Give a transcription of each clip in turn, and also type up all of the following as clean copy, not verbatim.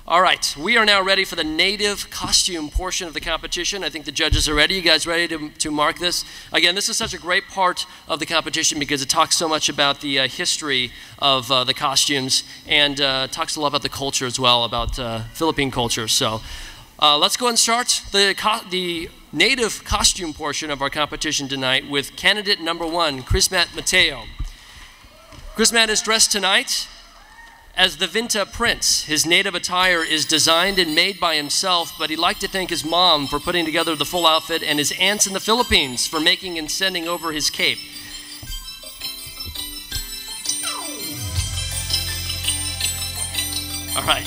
All right, we are now ready for the native costume portion of the competition. I think the judges are ready. You guys ready to mark this? Again, this is such a great part of the competition because it talks so much about the history of the costumes and talks a lot about the culture as well, about Philippine culture. So let's go and start the native costume portion of our competition tonight with candidate number 1, Chrismat Mateo. Chrismat is dressed tonight as the Vinta Prince. His native attire is designed and made by himself, but he'd like to thank his mom for putting together the full outfit and his aunts in the Philippines for making and sending over his cape. All right.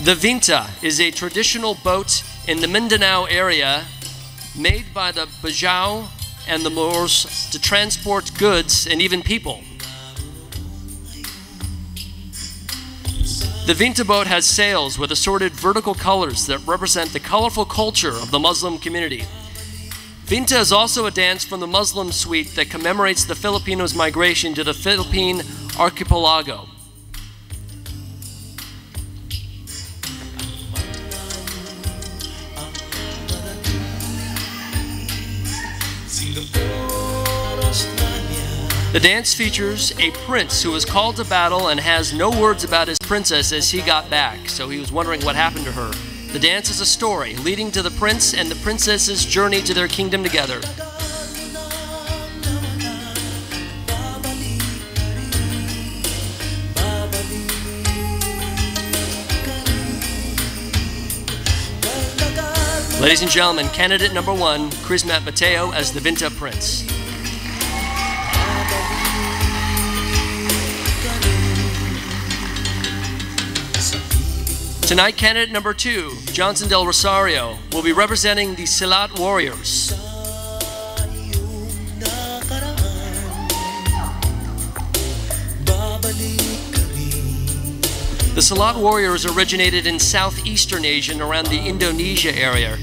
The Vinta is a traditional boat in the Mindanao area made by the Bajau and the Moors to transport goods and even people. The Vinta boat has sails with assorted vertical colors that represent the colorful culture of the Muslim community. Vinta is also a dance from the Muslim suite that commemorates the Filipinos' migration to the Philippine archipelago. The dance features a prince who was called to battle and has no words about his princess as he got back, so he was wondering what happened to her. The dance is a story leading to the prince and the princess's journey to their kingdom together. Ladies and gentlemen, candidate number 1, Chrismat Mateo as the Vinta Prince. Tonight, candidate number 2, Johnson Del Rosario, will be representing the Silat Warriors. The Silat Warriors originated in southeastern Asia and around the Indonesia area.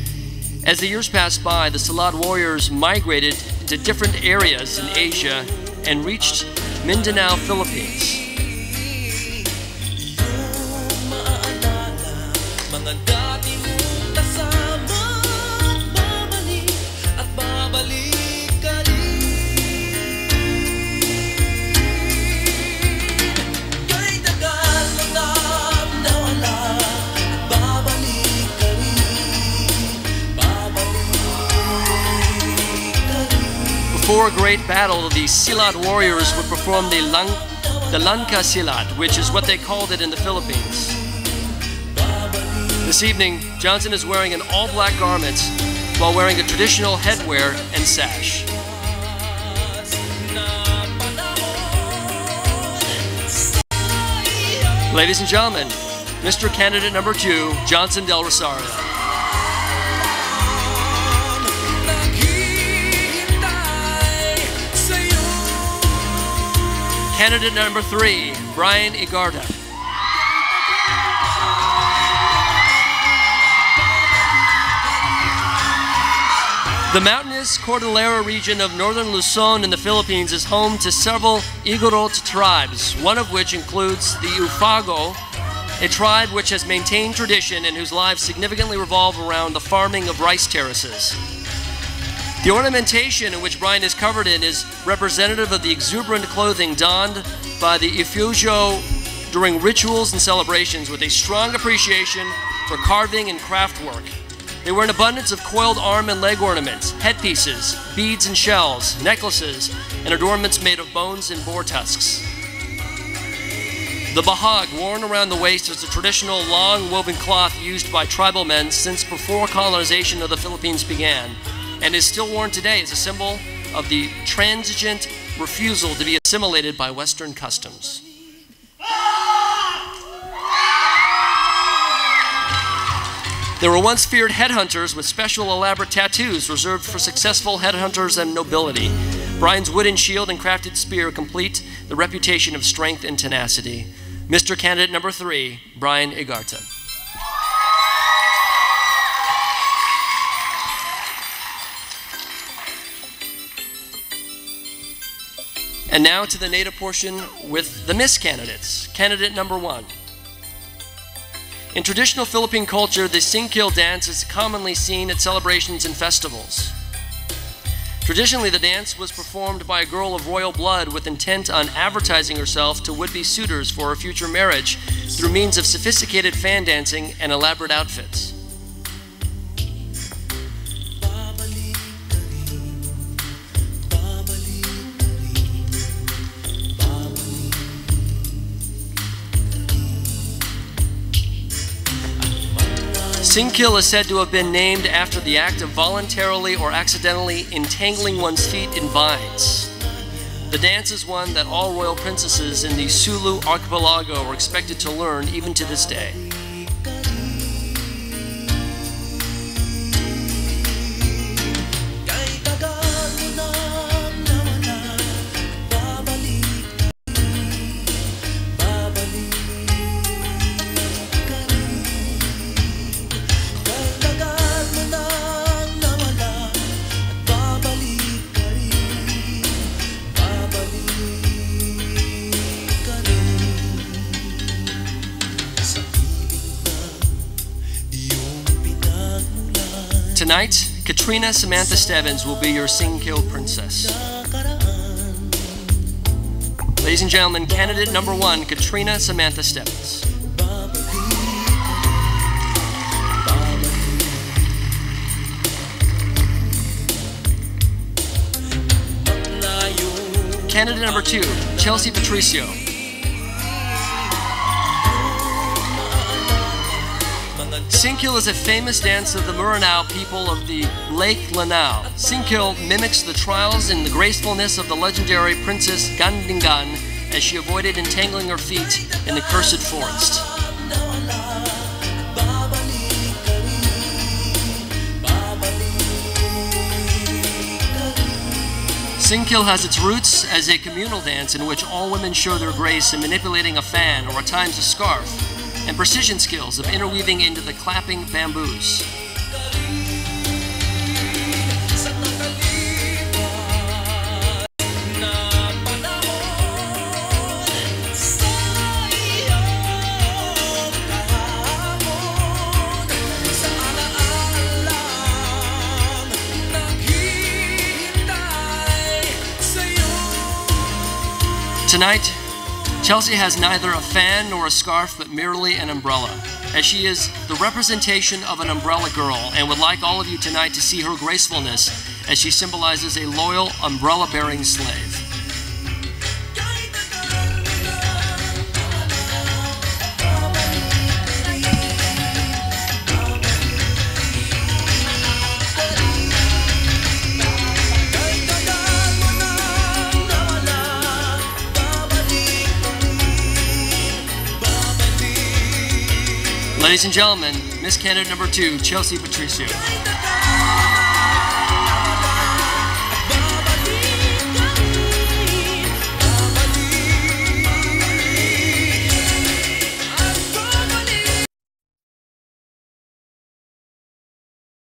As the years passed by, the Silat Warriors migrated to different areas in Asia and reached Mindanao, Philippines. Before a great battle, the Silat warriors would perform the Langka Silat, which is what they called it in the Philippines. This evening, Johnson is wearing an all-black garment while wearing a traditional headwear and sash. Ladies and gentlemen, Mr. Candidate number 2, Johnson Del Rosario. Candidate number 3, Brian Igarda. The mountainous Cordillera region of northern Luzon in the Philippines is home to several Igorot tribes, one of which includes the Ufago, a tribe which has maintained tradition and whose lives significantly revolve around the farming of rice terraces. The ornamentation in which Brian is covered in is representative of the exuberant clothing donned by the Ifugio during rituals and celebrations with a strong appreciation for carving and craft work. They wear an abundance of coiled arm and leg ornaments, headpieces, beads and shells, necklaces, and adornments made of bones and boar tusks. The bahag, worn around the waist, is a traditional long woven cloth used by tribal men since before colonization of the Philippines began, and is still worn today as a symbol of the transigent refusal to be assimilated by Western customs. There were once feared headhunters with special elaborate tattoos reserved for successful headhunters and nobility. Brian's wooden shield and crafted spear complete the reputation of strength and tenacity. Mr. Candidate number 3, Brian Igarta. And now to the native portion with the Miss candidates. Candidate number 1. In traditional Philippine culture, the singkil dance is commonly seen at celebrations and festivals. Traditionally, the dance was performed by a girl of royal blood with intent on advertising herself to would-be suitors for her future marriage through means of sophisticated fan dancing and elaborate outfits. Singkil is said to have been named after the act of voluntarily or accidentally entangling one's feet in vines. The dance is one that all royal princesses in the Sulu archipelago are expected to learn even to this day. Tonight, Katrina Samantha Stebbins will be your Singkil princess. Ladies and gentlemen, candidate number 1, Katrina Samantha Stebbins. Candidate number 2, Chelsea Patricio. Singkil is a famous dance of the Muranao people of the Lake Lanao. Singkil mimics the trials and the gracefulness of the legendary Princess Gandingan as she avoided entangling her feet in the cursed forest. Singkil has its roots as a communal dance in which all women show their grace in manipulating a fan or at times a scarf, and precision skills of interweaving into the clapping bamboos. Tonight, Chelsea has neither a fan nor a scarf, but merely an umbrella, as she is the representation of an umbrella girl and would like all of you tonight to see her gracefulness as she symbolizes a loyal, umbrella-bearing slave. Ladies and gentlemen, Miss Candidate number 2, Chelsea Patricio.